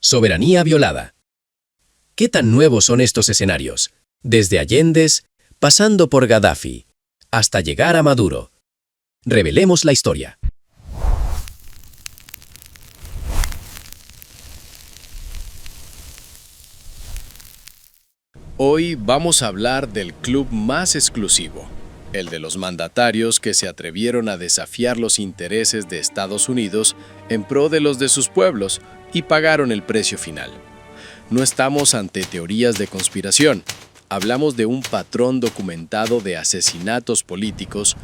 Soberanía violada. ¿Qué tan nuevos son estos escenarios? Desde Allende, pasando por Gaddafi, hasta llegar a Maduro. Revelemos la historia. Hoy vamos a hablar del club más exclusivo, el de los mandatarios que se atrevieron a desafiar los intereses de Estados Unidos en pro de los de sus pueblos y pagaron el precio final. No estamos ante teorías de conspiración, hablamos de un patrón documentado de asesinatos políticos,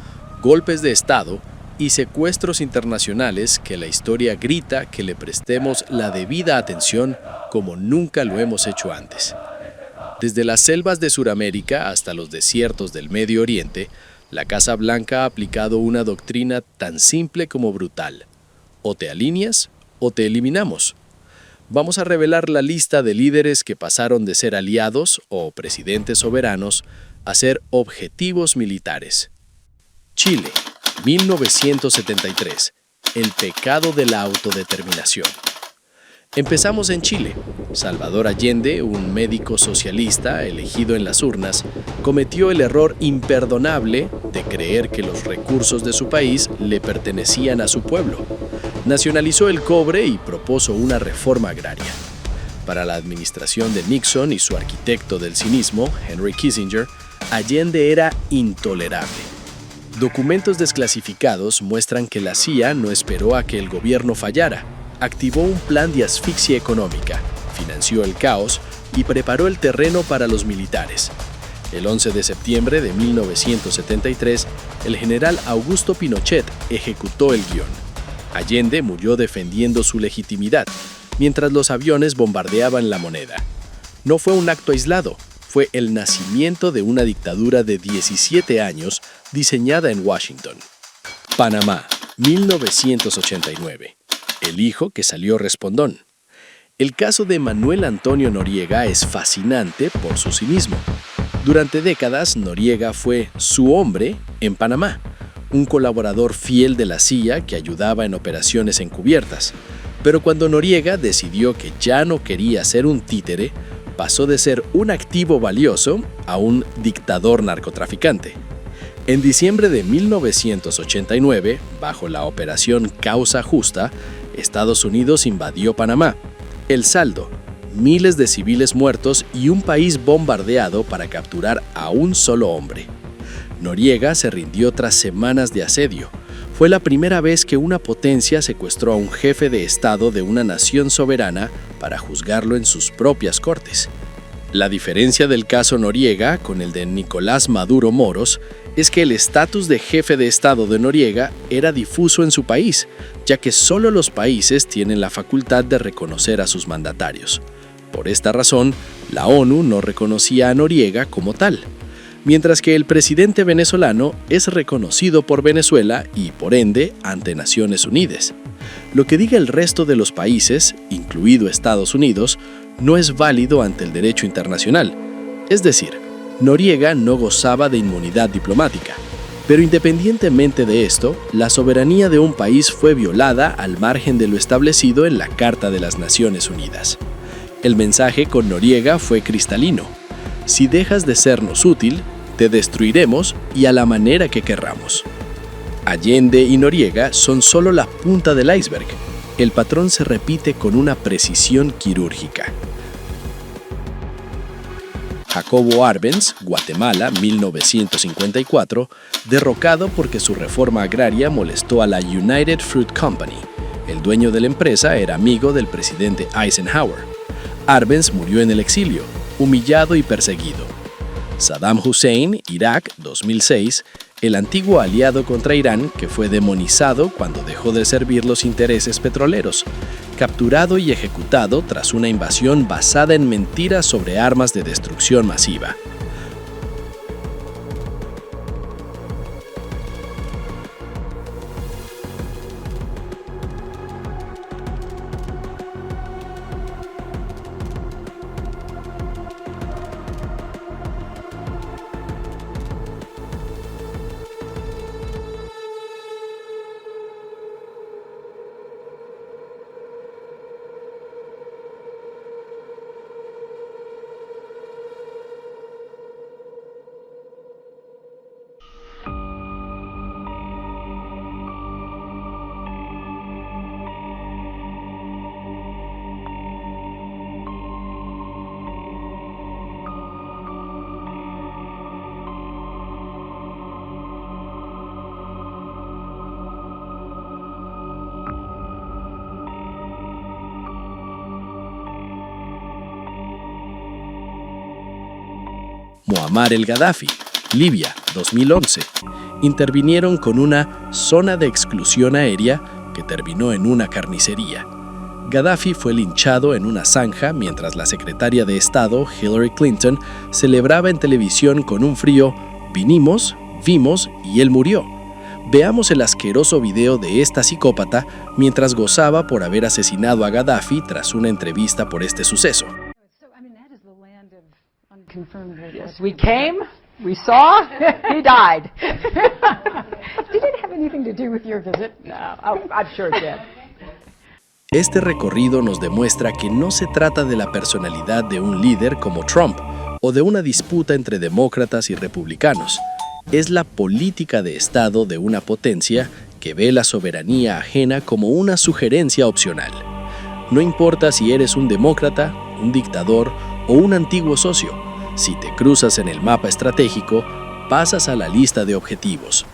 golpes de Estado y secuestros internacionales que la historia grita que le prestemos la debida atención como nunca lo hemos hecho antes. Desde las selvas de Sudamérica hasta los desiertos del Medio Oriente, la Casa Blanca ha aplicado una doctrina tan simple como brutal. O te alineas o te eliminamos. Vamos a revelar la lista de líderes que pasaron de ser aliados o presidentes soberanos a ser objetivos militares. Chile, 1973. El pecado de la autodeterminación. Empezamos en Chile. Salvador Allende, un médico socialista elegido en las urnas, cometió el error imperdonable de creer que los recursos de su país le pertenecían a su pueblo. Nacionalizó el cobre y propuso una reforma agraria. Para la administración de Nixon y su arquitecto del cinismo, Henry Kissinger, Allende era intolerable. Documentos desclasificados muestran que la CIA no esperó a que el gobierno fallara. Activó un plan de asfixia económica, financió el caos y preparó el terreno para los militares. El 11 de septiembre de 1973, el general Augusto Pinochet ejecutó el guión. Allende murió defendiendo su legitimidad, mientras los aviones bombardeaban la moneda. No fue un acto aislado, fue el nacimiento de una dictadura de 17 años diseñada en Washington. Panamá, 1989. El hijo que salió respondón. El caso de Manuel Antonio Noriega es fascinante por su cinismo. Durante décadas, Noriega fue su hombre en Panamá, un colaborador fiel de la CIA que ayudaba en operaciones encubiertas. Pero cuando Noriega decidió que ya no quería ser un títere, pasó de ser un activo valioso a un dictador narcotraficante. En diciembre de 1989, bajo la operación Causa Justa, Estados Unidos invadió Panamá. El saldo: miles de civiles muertos y un país bombardeado para capturar a un solo hombre. Noriega se rindió tras semanas de asedio. Fue la primera vez que una potencia secuestró a un jefe de Estado de una nación soberana para juzgarlo en sus propias cortes. La diferencia del caso Noriega con el de Nicolás Maduro Moros es que el estatus de jefe de Estado de Noriega era difuso en su país, ya que solo los países tienen la facultad de reconocer a sus mandatarios. Por esta razón, la ONU no reconocía a Noriega como tal, mientras que el presidente venezolano es reconocido por Venezuela y, por ende, ante Naciones Unidas. Lo que diga el resto de los países, incluido Estados Unidos, no es válido ante el derecho internacional. Es decir, Noriega no gozaba de inmunidad diplomática. Pero independientemente de esto, la soberanía de un país fue violada al margen de lo establecido en la Carta de las Naciones Unidas. El mensaje con Noriega fue cristalino: si dejas de sernos útil, te destruiremos y a la manera que querramos. Allende y Noriega son solo la punta del iceberg. El patrón se repite con una precisión quirúrgica. Jacobo Arbenz, Guatemala, 1954, derrocado porque su reforma agraria molestó a la United Fruit Company. El dueño de la empresa era amigo del presidente Eisenhower. Arbenz murió en el exilio, humillado y perseguido. Saddam Hussein, Irak, 2006, el antiguo aliado contra Irán que fue demonizado cuando dejó de servir los intereses petroleros, capturado y ejecutado tras una invasión basada en mentiras sobre armas de destrucción masiva. Muammar el-Gaddafi, Libia, 2011. Intervinieron con una zona de exclusión aérea que terminó en una carnicería. Gaddafi fue linchado en una zanja mientras la secretaria de Estado, Hillary Clinton, celebraba en televisión con un frío «Vinimos, vimos y él murió». Veamos el asqueroso video de esta psicópata mientras gozaba por haber asesinado a Gaddafi tras una entrevista por este suceso. We came, we saw, he died. Did it have anything to do with your visit? No, I'm sure it did. Este recorrido nos demuestra que no se trata de la personalidad de un líder como Trump o de una disputa entre demócratas y republicanos. Es la política de Estado de una potencia que ve la soberanía ajena como una sugerencia opcional. No importa si eres un demócrata, un dictador o un antiguo socio, si te cruzas en el mapa estratégico, pasas a la lista de objetivos.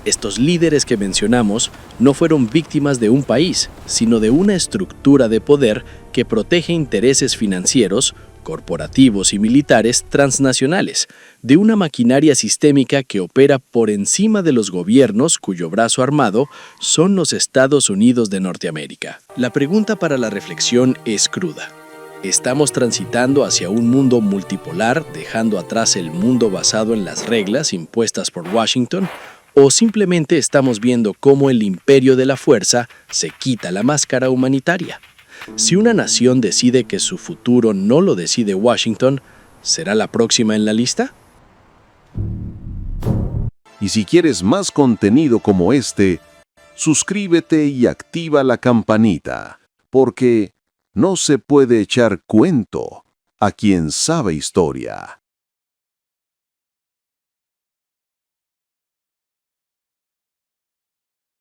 Estos líderes que mencionamos no fueron víctimas de un país, sino de una estructura de poder que protege intereses financieros, corporativos y militares transnacionales, de una maquinaria sistémica que opera por encima de los gobiernos cuyo brazo armado son los Estados Unidos de Norteamérica. La pregunta para la reflexión es cruda. ¿Estamos transitando hacia un mundo multipolar, dejando atrás el mundo basado en las reglas impuestas por Washington? ¿O simplemente estamos viendo cómo el imperio de la fuerza se quita la máscara humanitaria? Si una nación decide que su futuro no lo decide Washington, ¿será la próxima en la lista? Y si quieres más contenido como este, suscríbete y activa la campanita, porque no se puede echar cuento a quien sabe historia.